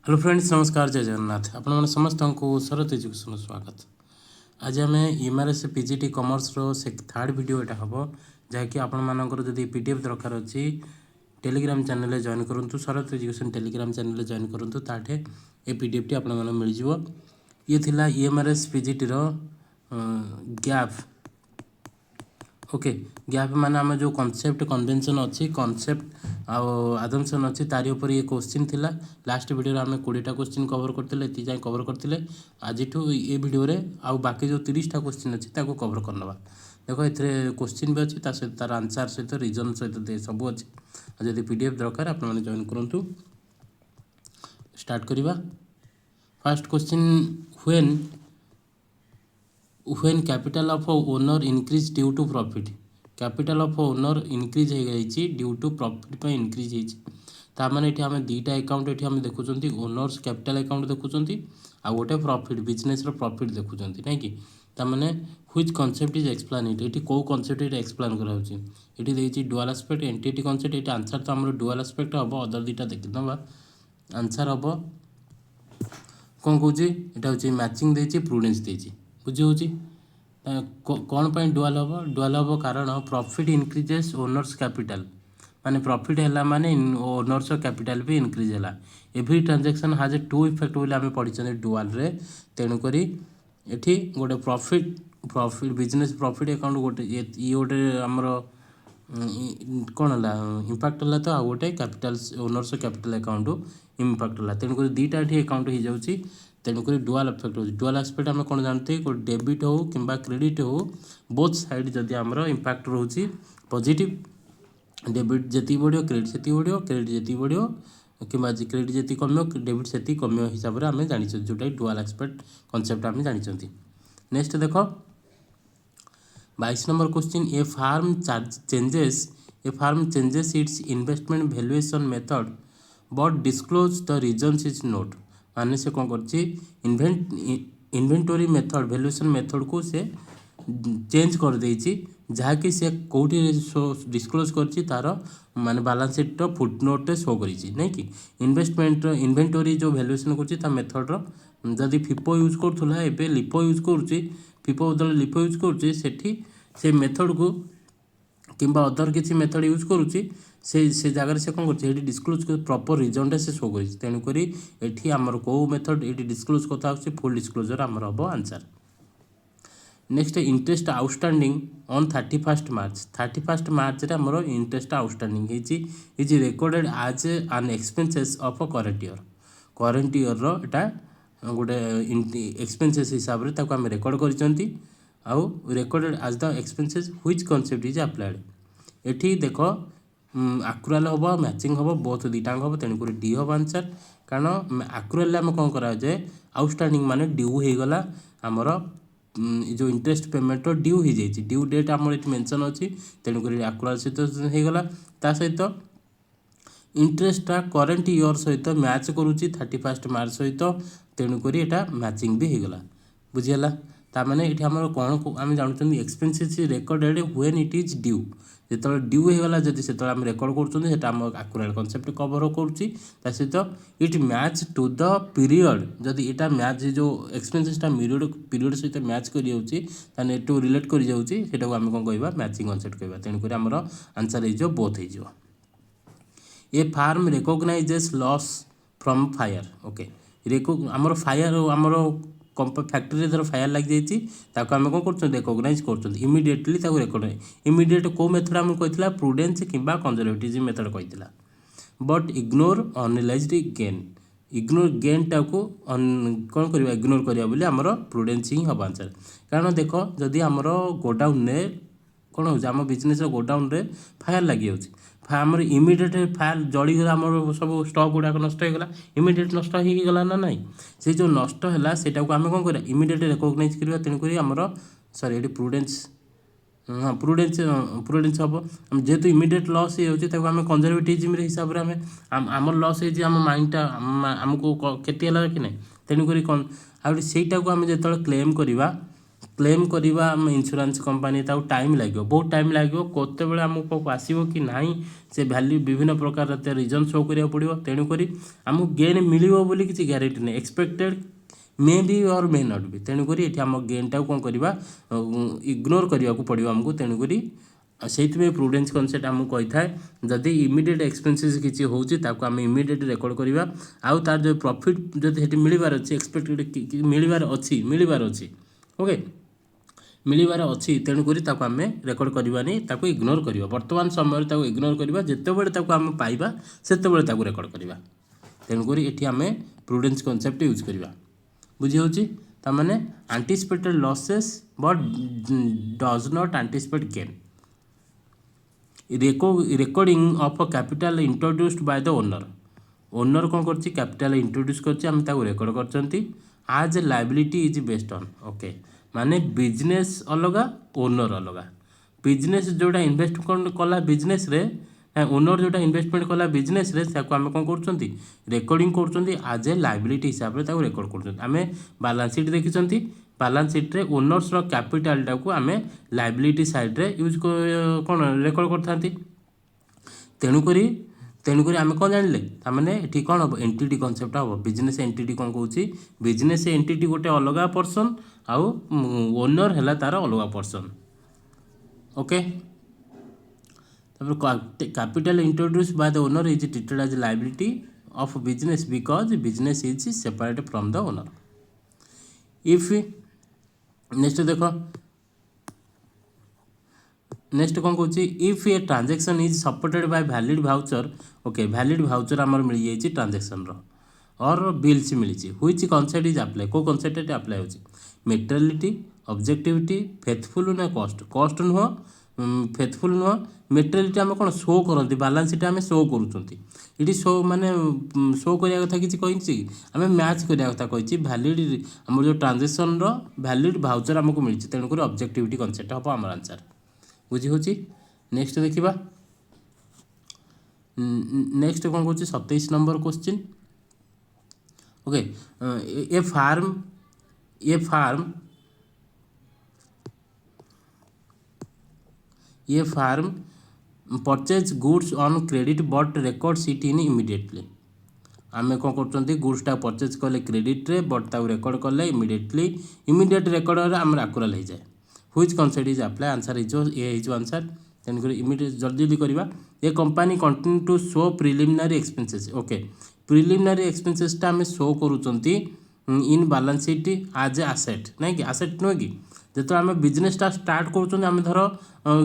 Hello friends, नमस्कार, जय जगन्नाथ। आपण समस्त को शरत एजुकेशन स्वागत। आज आम एमआरएस पीजीटी कॉमर्स रो से थर्ड वीडियो यहाँ हम जहाँकि आपण मानकर जदि पीडीएफ दरकार अच्छी टेलीग्राम चैनल जॉइन करूँ, शरत एजुकेशन टेलीग्राम चैनल जॉइन करूँ, ताठे ए पीडीएफ टी आपण मिल जाव। ये थिला एमआरएस पीजीटी रो गैप। ओके, गैप माने आम जो कॉन्सेप्ट कन्वेंशन अच्छी कॉन्सेप्ट आदमसन अच्छी तारी उपर ये क्वेश्चन थिला। लास्ट वीडियो आम 20टा क्वेश्चन कवर करते ये जाए कवर करते। आज ये वीडियो रे आउ बाकी जो 30टा क्वेश्चन अच्छी कवर करनवा। देखो ये क्वेश्चन भी अच्छी सहित तार आंसर सहित रिजन सहित सब अच्छी। जब पीडीएफ दरकार आप जॉइन करूँ। स्टार्ट करवा। First question, when capital of owner increase due to profit. Capital of owner increase हो गई ड्यू टू प्रॉफिट पर इंक्रीज होने ये आम दुईटा अकाउंट ये आम देखुं। ओनर्स कैपिटल अकाउंट देखुं आ गोटे प्रॉफिट बिजनेस प्रॉफिट देखुं ना कि ताने व्हिच कॉन्सेप्ट इज एक्सप्लेन ये कौ कॉन्सेप्ट ये एक्सप्लेन कराई डुअल एस्पेक्ट एंटिटी कॉन्सेप्ट। ये आंसर तो आम डुअल एस्पेक्ट हम अदर दुईटा देखीदबा। आंसर हम कौन कौच यहाँ हूँ मैचिंग देती प्रुडेंस देती बुझी हूँ कौन पर डुअल हम डुअल हम कारण प्रॉफिट इंक्रीजेस ओनर्स कैपिटल माने प्रॉफिट है माने ओनर्स कैपिटल भी इंक्रीज है। एवरी ट्रांजैक्शन हाज ए टू इफेक्ट बोली आम पढ़ी डुअल रे। तेणुक ये गोटे प्रॉफिट बिजनेस प्रॉफिट अकाउंट गोटे ये गोटे आमर कौन है इम्पैक्ट है तो आ गोटे capital owners capital account impact है। तेणुक दुईटा ये अकाउंट हो जाऊँगी। तेणुक डुअल एस्पेक्ट हो डुअल एस्पेक्ट आम कौन जानते डेबिट हो कि क्रेडिट हो बोथ साइड जदि आमर इम्पैक्ट रोचे पॉजिटिव डेबिट जी बढ़ो क्रेडिट से बढ़ो क्रेडिट जी बढ़ो कि क्रेडिट जी कम डेबिट से कम हिसाब से आम जानी जोटा डुअल एस्पेक्ट कॉन्सेप्ट आम जानी। नेक्स्ट देख 22 number question, a firm changes its investment valuation method but disclose the reasons is not. माने से कौन कर इन्वेंटरी मेथड वैल्यूएशन मेथड को से चेंज कर देछि जहाँकि से कौटी डिस्क्लोज कर माने बैलेंस शीट फुटनोट शो करी नहीं कि इन्वेस्टमेंट इन्वेंटरी जो वैल्यूएशन कर मेथड जदि फिपो यूज करूला एबे लिपो यूज करुच्ची फिपो बदल लिपो यूज करुच्ची से मेथड को किंबा अदर किसी मेथड यूज करुच्ची से जगह से कौन कर डिस्क्लोज प्रॉपर रिजनटा से शो करी। तेणुक ये आमर कौ मेथड ये डिस्क्लोज कथा फुल डिस्क्लोजर आमर हम answer. Next, interest outstanding on 31 March 31 March रे आमर interest outstanding is recorded as an expenses of current year रोटा गोटे एक्सपेंसेस हिसाब से आम रेकर्ड कर आउ recorded as the expenses which concept is applied. एठी देख आक्रुआल हम मैचिंग हम बोथ दुईटा हम तेणुक डी हम आंसर। कारण आक्रुआल आम कौन कराए आउटस्टैंडिंग माने ड्यू हो गला आमर जो इंटरेस्ट पेमेंट ड्यू हो जाए ड्यू डेट आम ये मेंशन अच्छी तेणुक आक्रुआल सहित होगला ता सहित इंटरेस्टा करेंट ईयर सहित मैच करुच्ची 31 मार्च सहित तेणुक यहाँ मैचिंग भी होगला बुझीगला। ताने ये आम कौन आम जानते expenses recorded when it is due जो ड्यू होगला जब से आम रेकर्ड करें आक्युरेट कॉन्सेप्ट कवर करुच्ची सहित it match to the period जदि यहाँ मैच जो एक्सपेंसेसटा पीरियड सहित मैच कर रिलेट कर आम कौन कह मैचिंग कॉन्सेप्ट कह। तेणुक आमर आंसर हो बोथ हो। A firm recognizes loss from fire. Okay, आमर फायर आमर फैक्ट्री धर फायर लग जाए आम कौन कर रिकॉग्नाइज कर इमिडिएटली रेकर्ड इमिडिएट कौ मेथड आम कही प्रुडेंस कि कंजर्वेटिज्म मेथड कही but ignore unrealized gain ignore gain टाको कौन कर इग्नोर करा बोली आमर प्रुडेंस ही हम आंसर। कारण देख जदि आमर गोडाउन कौन हो आम बिजनेस गोडाउन रे फायर लगी आमर इमिडिएट फायर जलीगला आम सब स्टॉक गुड़ाक नष्ट होगा इमिडिएट नष्ट होगा ना नाई से जो नष्ट है सेटा को आम कौन कर इमिडिएट रिकॉग्नाइज करवा। तेणुक आमर सॉरी ये प्रुडेंस हाँ प्रुडेंस हम जेहेतु इमिडिएट लॉस हो आम कंजर्वेटिज्म हिसाब से आम लॉस होम माइंडटा आमको क्षति है कि ना तेणुक आउटा को आम जो क्लेम करवा क्लेम करवा इंश्योरेंस कंपनी टाइम लगे बहुत टाइम लगे केत आमको आसो कि ना से वैल्यू विभिन्न प्रकार रिजन शो करा पड़ो तेणुक आमको गेन मिलो बोली किसी ग्यारंटी नहीं एक्सपेक्टेड मे बी और मे नट बी तेणुक ये आम गेन टाक कौन करवा इग्नोर करने को पड़ो आमको तेणुक से प्रुडेंस कनसेप्ट आमको कही थाए जदि इमिडिएट एक्सपेंसेस किसी होम इमिडिएट रेकर्ड करवा आउ तार जो प्रॉफिट जब मिलबार अच्छी एक्सपेक्टेड मिलबार अच्छी ओके मिलबार अच्छी तेणुक आम रेकर्ड करवानी इग्नोर करवा बर्तमान समय इग्नोर करवा जितेबले आम पाइबा से रेकर्ड करवा तेणुक ये आम प्रुडेंस कनसेप्ट यूज करवा बुझी होची तामाने anticipated losses but does not anticipate gain recording of a capital introduced by the owner कौन कर कैपिटल इंट्रोड्यूस कर रेकर्ड कर as a liability is based on okay माने बिजनेस अलग ओनर अलग बिजनेस जोटा इन्वेस्ट कला बिजनेस रे ओनर जोटा इन्वेस्टमेंट कला बिजनेस रे आम कौन कर रेकर्डिंग कर आज ए लायबिलिटी हिसाब से रेकर्ड कर बैलेंस शीट देखी बैलेंस शीट रे ओनर्स रो कैपिटल टाको आम लायबिलिटी साइड रे यूज कौन रेकर्ड करथांती तेणुक आम कौन जानिले तामाने एठी कौन हम एंटिटी कनसेप्ट हम बिजनेस एंटिटी कौन कहूँ बिजनेस एंटिटी गोटे अलग पर्सन आउ ओनर है तार अलग person okay capital introduce by the owner is treated as liability of business because business is separate from the owner if next देख नेक्स्ट कौन कहूँ if a transaction is supported by valid voucher okay valid voucher आमर मिल जाइए transaction और bills मिली which concept is apply को concept apply होची मेटेरियलिटी ऑब्जेक्टिविटी फेथफुल ना कॉस्ट नुह फेथफुल नुह मेटेरियलिटी आम कौन शो करती बैलेंस शीट आम शो करूँ शो माने शो करिया कथा किसी कही आम मैच करिया कथा कही वैलिड आम जो ट्रांजेक्शन वैलिड भाउचर आमको मिली तेणुक ऑब्जेक्टिविटी कॉन्सेप्ट हम आम आंसर बुझी होची नेक्स्ट देखिबा नेक्स्ट कौन कहूँ 27 number question okay a firm purchase goods on credit but records it in immediately आम कौन कर गुड्सटा परचेज कले क्रेडिट रे बट रेकॉर्ड कले इमिडिएट रेकॉर्ड आम आकुराल हो जाए which concept is apply answer is answer तेणुक इमिडिएट जल्दी जल्दी करवा a company continue to show preliminary expenses okay preliminary एक्सपेंसेसटा आम शो करूँ इन बैलेंस शीट आज ए आसेट ना कि आसेट नुहे कि जो आम बिजनेसटा स्टार्ट करें धर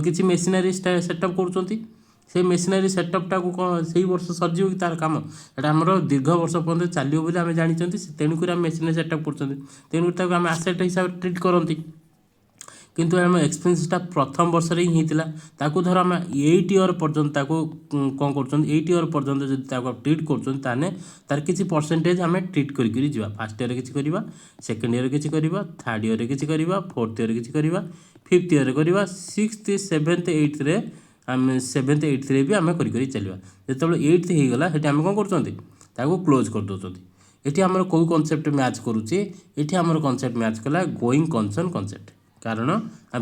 किसी मेसिनारी सेटअप कर मेसिनारी सेटअपटा को कौन से वर्ष सरजी कि तार कम एटा आमर दीर्घ वर्ष पर्यटन चलो बोली आम जानी तेणुक आम मेसिनारी सेटअप कर तेणुक आम आसेट हिसाब से ट्रिट करती किंतु आम एक्सपेंसटा प्रथम वर्ष ही होता धर आम 8 ईयर पर्यंत कौन कर 8 ईयर पर्यंत जब ट्रिट कर तार किसी परसेंटेज आम ट्रिट कर फास्ट ईयर किसी करवा सेकेंड ईयर किसी करवा थर्ड ईयर किसी करवा फोर्थ ईयर किसी करवा फिफ्थ ईयर करवा सिक्स्थ सेवेन्थ एट्थ रे आम सेवेन्थ एट्थ रे भी आम कर चलवा जो एट्थ होगला ये आम कौन कर क्लोज कर दौरान ये आम कौ कनसेप्ट मैच करुचे ये आम कनसेप्ट मैच कला गोइंग कंसर्न कनसेप्ट कारण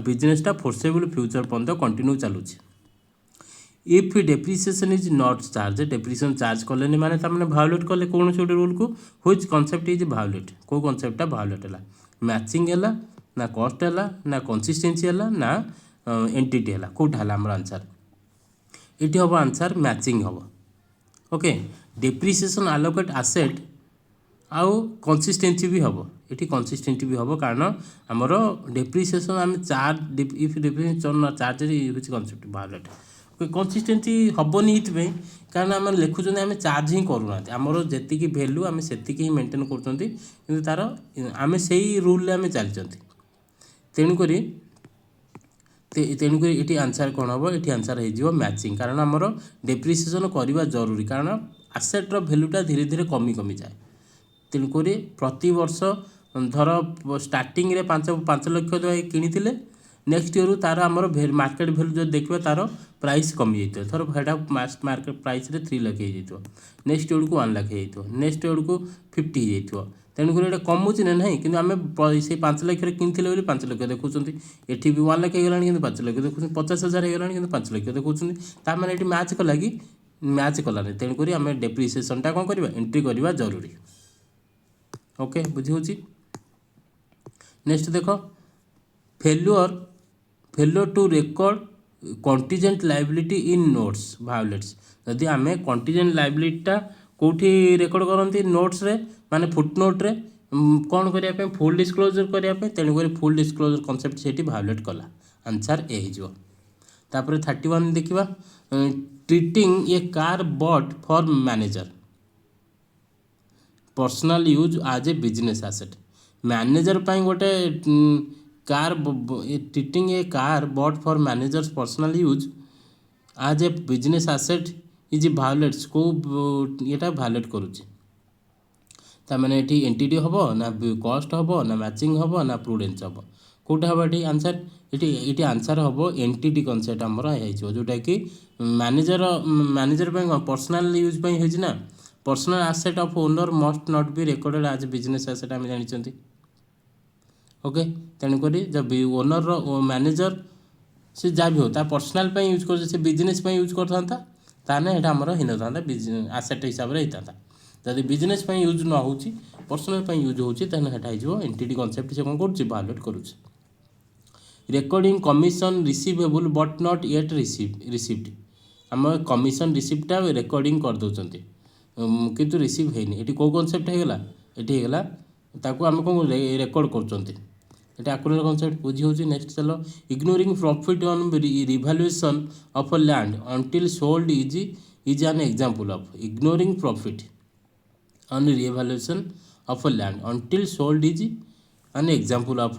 बिजनेसटा फोर्सेबल फ्यूचर पर्यंत कंटिन्यू चलुची if depreciation is not charge depreciation charge कले माने तामने भायोलेट कले कौन से रूल को व्हिच कॉन्सेप्ट इज भायोलेट को कॉन्सेप्टटा भायोलेट है मैचिंग है ना कॉस्ट है ना कंसिस्टेंसी है ना एंटिटी है कौटा है आम आंसर ये हम आंसर मैचिंग हम ओके डेप्रिसिएशन आलोकेट आसेट आउ कंसिस्टेंसी भी हम ये कंसिस्टेंसी भी हम कारण आमर डेप्रिसिएशन आम charge if depreciation charge concept violate consistency हेनी ये कारण आम लिखुं आम चार्ज ही करूना आमर जी भैल्यू आम से ही मेंटेन कर तार आम से रूल आम चलती तेणुक ये आंसर कौन हम ये आंसर हो मैचिंग कारण आमर डेप्रिसिएशन करवा जरूरी कारण आसेट्र भैल्यूटा धीरे धीरे कमी कमी जाए तेणुक प्रति वर्ष धर स्टार्टिंग रे 5 लाख किनी नेक्स्ट इयर तार आमर मार्केट भैल्यू जो देखा तार प्राइस कमी जाइए थर हेटा मार्केट प्राइस रे 3 लाख हो नेक्स्ट इयर को 1 लाख हो नेक्स्ट इयर को 50 हो तेणुक ये कमुची ना ना कि आम से 5 लाख किनी 5 लाख देखुं ये भी 1 लाख होगा कि 5 लाख देखुं 50,000 होगा कि 5 लाख देखुं तार ये मैच कला कि मैच कलानी तेणुक आम डेप्रिसिएसनटा कौन करवा एंट्री करवा जरूरी ओके बुझी नेक्स्ट देख failure to record contingent liability in notes violates जदि आम कंटीजेंट लायबिलिटीटा कौटी रेकर्ड करती नोट्स रे माने फुटनोट रे कौन करने फुल डिस्क्लोजर करने तेणुक फुल डिस्क्लोजर कनसेप्ट से भायोलेट कला आंसर ए हो 31 देखा treating a car bought for manager personal use as a business asset manager पाई गोटे car treating a car bought for manager's personal use as a business asset is भायोलेट्स को ये violate करुच्चे ताने ये entity हम ना कस्ट हम ना मैचिंग हम ना प्रुडेंस हम कौटा हम ये आंसर ये आंसर हम एंटिटी कनसेप्ट आमर जोटा कि मैनेजर पर्सनल यूज होना personal asset of owner must not be recorded as business asset आम जानी ओके तेणुक जब ओनर मैनेजर से जहाँ भी हो पर्सनल यूज कर बिजनेस यूज करता ताने ये आमर हो था आसेट हिसाब से होता जब बिजनेस यूज न हो पर्सनल यूज हो एंटिटी कनसेप्ट से कौन कर भायोलेट करुच्चे recording commission receivable but not yet received आम कमिशन रिसीप्टा रेकॉर्डिंग कर दौरान किंतु रिसीव है ये कौ कनसेप्ट होगा ये होगा ताकू आम कौन रेकर्ड कर आकुलर कनसेप्ट बुझी हो नेक्स्ट चलो ignoring profit on revaluation of land until sold is an example of ignoring profit on revaluation of land until sold is an example of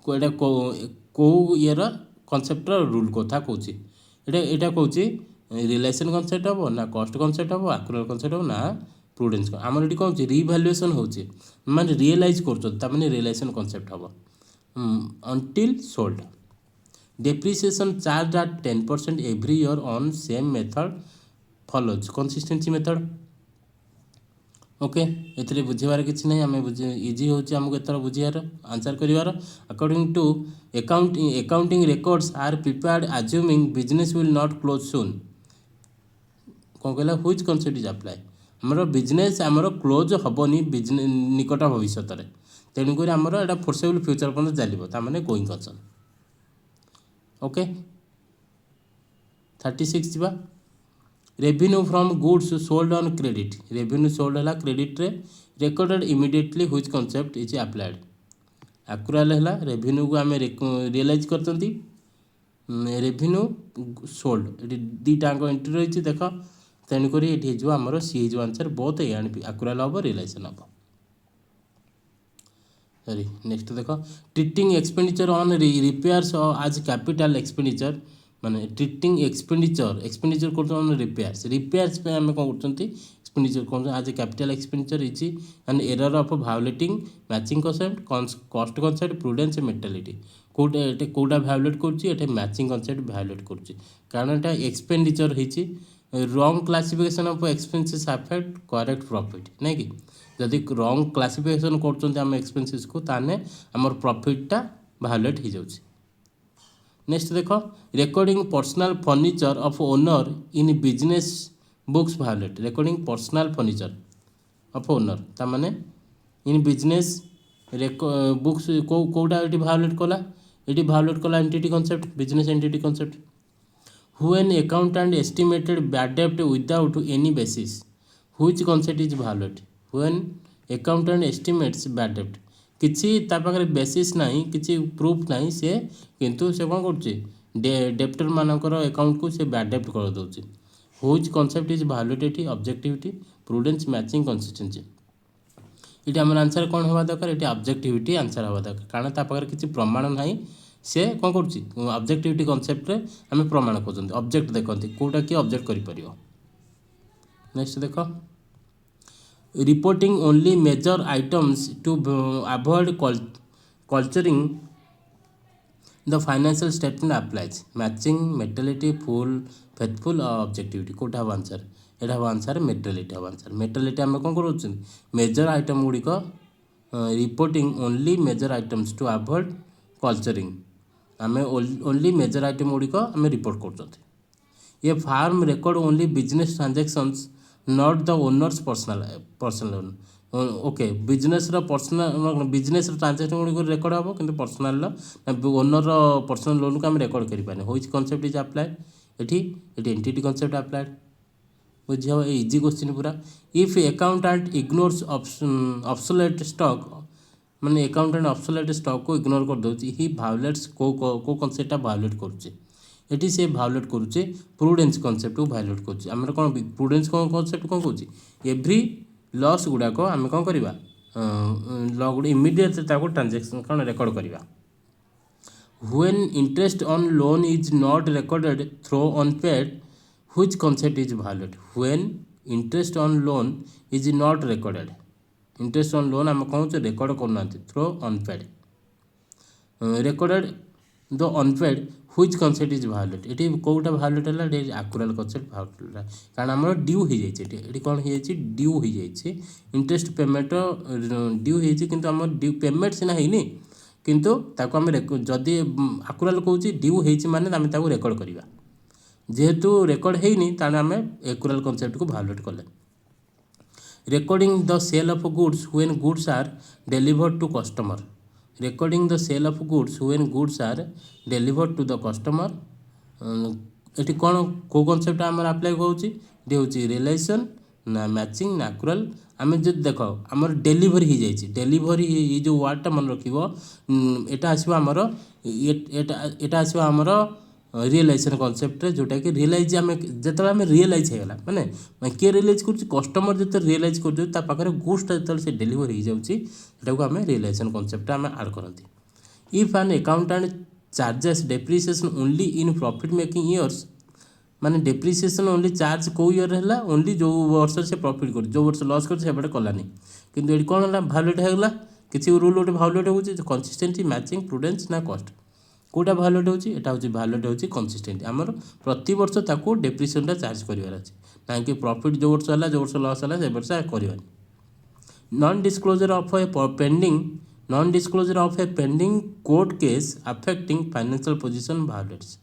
कौ ईयर कनसेप्ट रूल कथा कौन यहाँ कौन relation concept हम ना कस्ट कनसेप्ट हम आकुलर कनसेप्ट हम ना प्रुडेंस आमर ये कौन रिवैल्यूएशन हो माने रियलाइज कर रिलेशन कनसेप्ट हम until sold depreciation charge at 10% every year on same method follows consistency method okay ये बुझार किसी ना आम इजी होमको एथर बुझार आंसर करार according to accounting records are prepared assuming business will not close soon कौन कहला व्हिच कनसेप्ट इज अप्लाई आमर बिजनेस आमर क्लोज हेनी निकट भविष्य में तेणुक आमर यहाँ फोर्सेबल फ्यूचर पर्यटन चलो ताने गोइंग कंसर्न ओके 36 जा revenue from goods sold on credit revenue sold है क्रेडिट रे recorded immediately which concept is applied accrual है रेवेन्यू को आम रियलाइज करते रेवेन्यू सोल्ड ये दुटाक एंट्री रही देख तेणुक ये आमर सी हो आंसर बहुत आकुराल हम रियलाइजेशन हम सॉरी नेक्स्ट देख treating expenditure on repairs as capital expenditure माने ट्रीटिंग एक्सपेंडिचर कर रिपेयर्स पे आम कौन कर एक्सपेंडिचर कौन आज capital expenditure is an error of violating matching concept cost concept prudence materiality कौटा भायोलेट कर मैचिंग कनसेप्ट भायोलेट कर कारण यहाँ एक्सपेंडिचर होती wrong classification of expenses affect correct profit नहीं कि जदि रॉन्ग क्लासिफिकेशन कर एक्सपेंसेस को ताने आमर प्रॉफिटटा भायोलेट हो जाए नेक्स्ट देख recording personal furniture of owner in business books violate recording personal furniture of owner ताने इन बिजनेस बुक्स कौटा ये भायोलेट कला ये भायोलेट कला entity concept business entity concept When accountant estimated bad debt without any basis, which concept is valued? When accountant estimates bad debt, किसी तापाखरे basis नहीं किसी proof नहीं से किंतु से कौन कर डेप्टर मानकर अकाउंट को से बैड डेप्ट कर दौर व्हिच कनसेप्ट इज भालुडेटी ऑब्जेक्टिविटी प्रुडेंस मैचिंग कंसिस्टेंसी ये आम आंसर कौन हवा दरकार ये ऑब्जेक्टिविटी आंसर हवा दरकार कारण तापाखरे किसी प्रमाण नहीं से कौन कर ऑब्जेक्टिविटी कनसेप्ट आम प्रमाण कर ऑब्जेक्ट देखते कौटा किए ऑब्जेक्ट कर नेक्स्ट देख reporting only major items to avoid cluttering the financial statement applies matching materiality full faithful objectivity कोटा हम आंसर एटा हम आंसर मेटेलिटी हम आंसर मेटेलिटी आम कौन कर मेजर आइटम गुड़िक reporting only major items to avoid cluttering आम ओनली मेजर आइटम गुड़िक आम रिपोर्ट कर ये firm record only business transactions not the owners personal loan okay business personal business transaction गुड़िक रेकर्ड हम कि पर्सनल ओनर पर्सनल लोन को आम रेकर्ड करें which concept is applied eighty entity concept applied बुझे हम इजी क्वेश्चन पूरा if accountant ignores obsolete stock माने अकाउंटेंट ऑब्सोलेट स्टॉक को इग्नोर कर दउची ही भायोलेट्स को कॉन्सेप्ट भायोलेट करुचे एटी से भायोलेट करुचे प्रुडेंस कॉन्सेप्ट को भायोलेट करुचे आमर कौन प्रुडेंस कॉन्सेप्ट कौन कहूँ एव्री लॉस गुड़ाक आम कौन करवा लॉ गुड़ा इमिडिएट ट्रांजैक्शन कौन रेकर्ड करवा when interest on loan is not recorded though unpaid which concept is violate when interest on loan is not recorded interest on loan आम कौन रेकर्ड करना though unpaid recorded the unpaid which concept is violate ये कौटा violate है आक्युराल concept violate कारण आम due हो जाए कौन हो ड्यू हो जाए इंटरेस्ट पेमेंट ड्यू हो आम ड्यू पेमेंट सीना है किंतु ताको आम जदि आक्युराल कहूँ ड्यू हो माने आम ताको रेकर्ड करवा जेहेतु रेकर्ड होनी ताने आम एक्युराल कॉन्सेप्ट को भायोलेट कले recording the sale of goods when goods are delivered to customer recording the sale of goods when goods are delivered to the customer eighty कौन को कॉन्सेप्ट आम अप्लाई करूँ ये हूँ रिलेशन ना मैचिंग ना एक्युराल आम जो देख आमर डेलीवरी हो जाए डेलीवरी ये जो वर्डटा मन रखिए एटा आसो आमर एटा आसो आमर रियलाइजेशन कॉन्सेप्ट जोटा कि रियलाइज आम जो आम रियलाइज होगा माने किए रियलाइज कर कस्टमर जो रियलाइज कर गुड्सटा जो से डेलीवरी हो जाऊँ आम रियलाइजेशन कॉन्सेप्ट आम आड करती if an accountant charges depreciation only in profit making years माने डेप्रिसिएशन ओनली चार्ज कौ ईयर है ओनली जो वर्ष से प्रॉफिट कर जो वर्ष लॉस कर कलानी किंतु ये कौन है भायोलेट होगा किसी रूल गोटे भायोलेट हो कंसिस्टेंसी मैचिंग प्रुडेंस ना कस्ट कौटा भायोलेट होता भायोलेट हो कंसिस्टेंट आमर प्रति वर्ष ताको डेप्रिसिएशन चार्ज करार अच्छे ना कि प्रॉफिट जो वर्ष है जो वर्ष लॉस है से वर्ष करवानी non disclosure of a pending non disclosure of a pending court case affecting financial position violates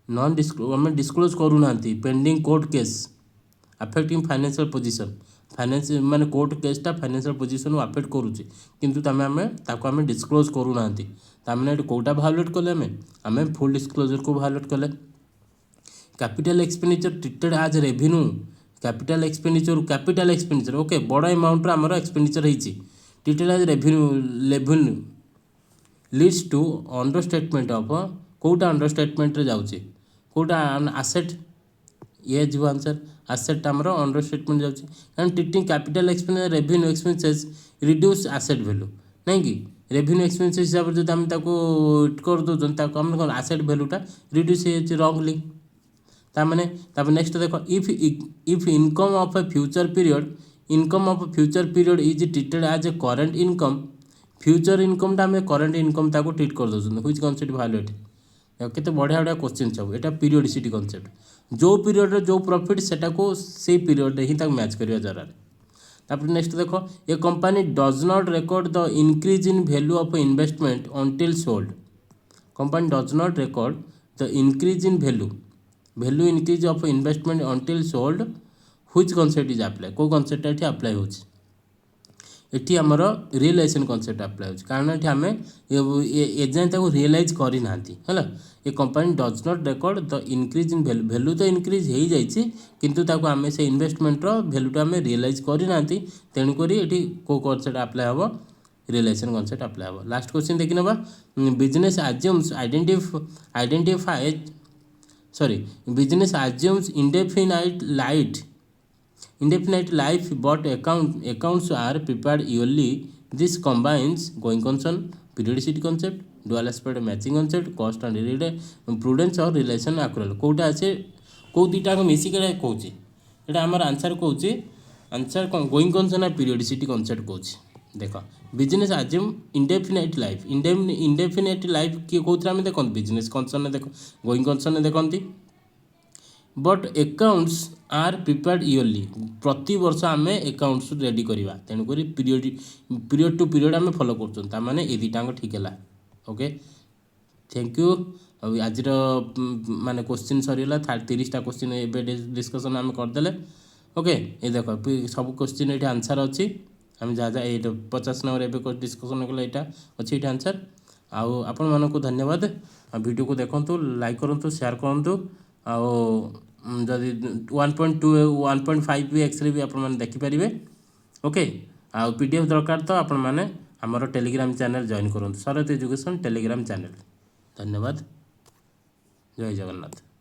non आम डिस्क्लोज करूना pending court case affecting financial position finance माने कोर्ट केसटा फाइनेंशियल पोजीशन को अफेक्ट करुचे किंतु आम डिस्क्लोज करूना तामें कौटा भायोलेट कले आम फुल डिस्क्लोजर को भायोलेट कले capital expenditure treated as revenue capital expenditure okay बड़ अमाउंट आमर एक्सपेंडिचर होती treated as revenue leads to understatement of कौटा अंडरस्टेटमेंट जाऊँगी कौटा आसेट ये जो आंसर आसेट आमर अंडरस्टेटमेंट जाऊँगी कारण treating capital expenditure revenue expenses reduce asset value नहीं कि रेवेन्यू एक्सपेंसेस हिसाब से जब कर दौन कौन आसेट वैल्यूटा रिड्यूस हो रंगली ताने नेक्स्ट देख if income of a future period is treated as a current income future income आम करेंट इनकम ट्रीट कर दौन व्हिच कॉन्सेप्ट भायोलेट केते बढ़िया बढ़िया क्वेश्चन सब यहाँ पीरियडिसिटी कॉन्सेप्ट जो पीरियड जो प्रॉफिट सेटा को से पीरियड ही मैच करवा जरा तापर नेक्स्ट देख a company does not record the increase in value of investment until sold company does not record the increase in value increase of investment until sold which concept is apply को concept ये apply होती आमर realisation concept apply हो कारण ये आम एजाए realise करना है ये company does not record the increase in value तो इंक्रीज हो जाए किंतु आम से इन्वेस्टमेंट वैल्यूटा आम रियलाइज करना तेणुक ये को कॉन्सेप्ट अप्लाई हम रियलाइजेशन कॉन्सेप्ट अप्लाई हम लास्ट क्वेश्चन देखी ना business assumes business assumes indefinite life but accounts are prepared yearly. This combines going concern, periodicity concept, dual aspect matching concept, cost and prudence और relation accrual कोटा अच्छे कौ दुटा मिसिक कौचे यहाँ आमर आंसर कौचे आंसर कौन गोइंग concern और periodicity concept कौचे देख business assume indefinite life indefinite life किए कौन आम देख बिजनेस कनसर्न देख गोइंग कनसर्न देखती but accounts are prepared yearly प्रति वर्ष आम एकाउंट्स रेडी करवा तेणुक पीरियड टू पीरियड आम फॉलो कर ये दुटाक ठीक है ओके थैंक यू आज माने क्वेश्चन सरीगला 30टा क्वेश्चन एवं डिस्कसन आम करदे ओके ये देख सब क्वेश्चन ये आंसर अच्छी आम जहाँ जहाँ ये 50 नंबर एवं डिस्कसन कले यहाँ अच्छी ये आंसर आउ आपण मानक धन्यवाद वीडियो को देखूँ लाइक करूँ शेयर करूँ जदि 1.2 1.5 भी एक्स भी आप देखिपारे ओके आउ पीडीएफ दरकार तो आपण मैंने आमर टेलीग्राम चैनल जॉइन करूँ शरत एजुकेशन टेलीग्राम चैनल धन्यवाद जय जगन्नाथ।